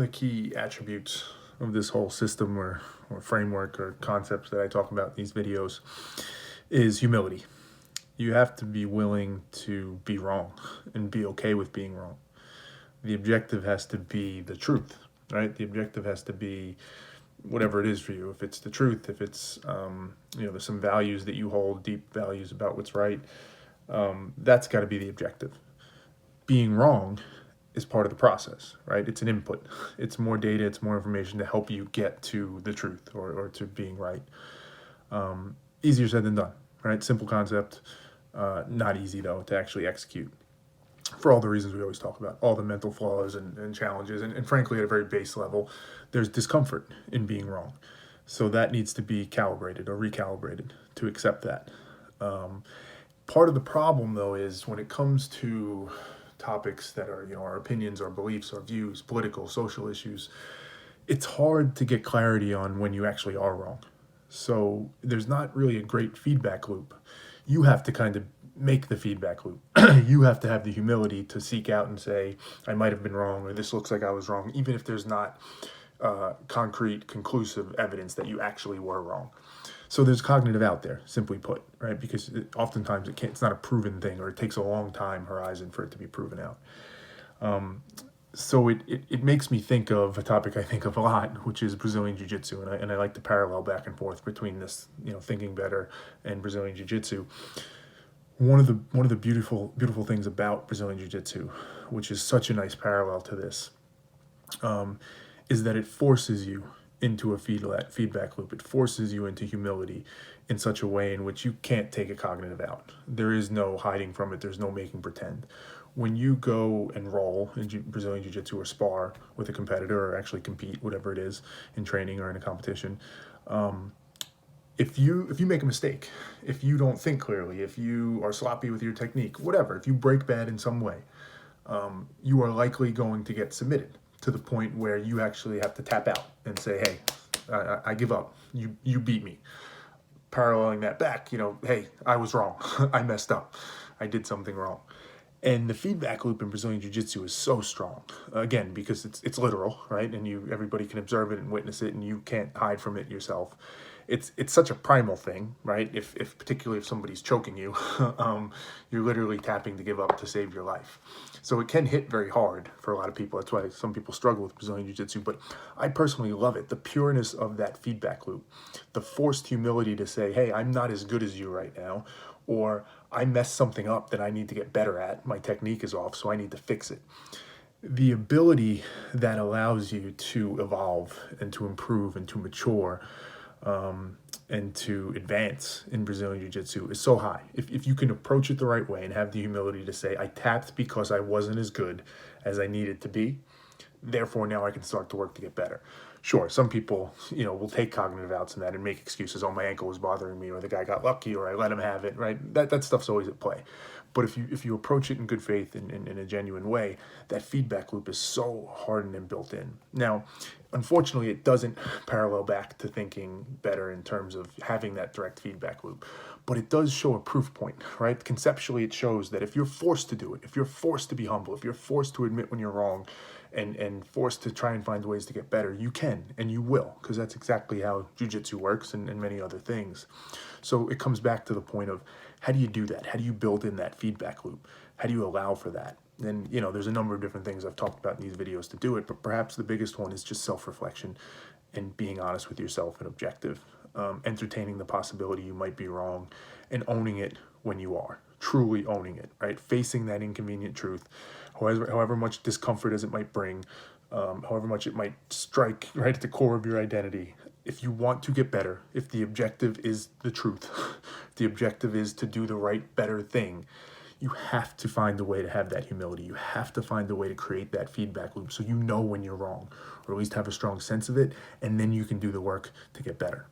the key attributes of this whole system or framework or concepts that I talk about in these videos is humility. You have to be willing to be wrong and be okay with being wrong. The objective has to be the truth, right? The objective has to be whatever it is for you. If it's the truth, if it's, there's some values that you hold, deep values about what's right, that's got to be the objective. Being wrong is part of the process, right? It's an input. It's more data, it's more information to help you get to the truth or to being right. Easier said than done, right? Simple concept, not easy though to actually execute for all the reasons we always talk about, all the mental flaws and challenges. And frankly, at a very base level, there's discomfort in being wrong. So that needs to be calibrated or recalibrated to accept that. Part of the problem though is when it comes to topics that are, our opinions, our beliefs, our views, political, social issues, it's hard to get clarity on when you actually are wrong. So there's not really a great feedback loop. You have to kind of make the feedback loop. You have to have the humility to seek out and say, I might have been wrong, or this looks like I was wrong, even if there's not concrete, conclusive evidence that you actually were wrong. So there's cognitive out there, simply put, right? Because oftentimes it's not a proven thing, or it takes a long time horizon for it to be proven out. So it makes me think of a topic I think of a lot, which is Brazilian Jiu Jitsu, and I like to parallel back and forth between this, thinking better and Brazilian Jiu Jitsu. One of the beautiful things about Brazilian Jiu Jitsu, which is such a nice parallel to this, is that it forces you into a feedback loop. It forces you into humility in such a way in which you can't take a cognitive out. There is no hiding from it. There's no making pretend. When you go and roll in Brazilian Jiu-Jitsu or spar with a competitor or actually compete, whatever it is, in training or in a competition, if you make a mistake, if you don't think clearly, if you are sloppy with your technique, whatever, if you break bad in some way, you are likely going to get submitted to the point where you actually have to tap out and say, hey, I give up. You beat me. Paralleling that back, hey, I was wrong. I messed up. I did something wrong. And the feedback loop in Brazilian Jiu-Jitsu is so strong, again, because it's literal, right? And everybody can observe it and witness it, and you can't hide from it yourself. It's such a primal thing, right? If particularly if somebody's choking you, you're literally tapping to give up to save your life. So it can hit very hard for a lot of people. That's why some people struggle with Brazilian Jiu-Jitsu. But I personally love it, the pureness of that feedback loop, the forced humility to say, hey, I'm not as good as you right now, or I messed something up that I need to get better at. My technique is off, so I need to fix it. The ability that allows you to evolve and to improve and to mature and to advance in Brazilian Jiu-Jitsu is so high. If you can approach it the right way and have the humility to say, I tapped because I wasn't as good as I needed to be, therefore now I can start to work to get better. Sure, some people, will take cognitive outs in that and make excuses. Oh, my ankle was bothering me, or the guy got lucky, or I let him have it, right? That stuff's always at play. But if you approach it in good faith in a genuine way, that feedback loop is so hardened and built in. Now, unfortunately, it doesn't parallel back to thinking better in terms of having that direct feedback loop. But it does show a proof point, right? Conceptually, it shows that if you're forced to do it, if you're forced to be humble, if you're forced to admit when you're wrong, and forced to try and find ways to get better, you can and you will, because that's exactly how jiu-jitsu works and many other things. So it comes back to the point of, how do you do that? How do you build in that feedback loop? How do you allow for that? And there's a number of different things I've talked about in these videos to do it, but perhaps the biggest one is just self-reflection and being honest with yourself and objective, entertaining the possibility you might be wrong and owning it when you are, truly owning it, right? Facing that inconvenient truth, however much discomfort as it might bring, however much it might strike right at the core of your identity. If you want to get better, if the objective is the truth, the objective is to do the right, better thing, you have to find a way to have that humility. You have to find a way to create that feedback loop so you know when you're wrong, or at least have a strong sense of it, and then you can do the work to get better.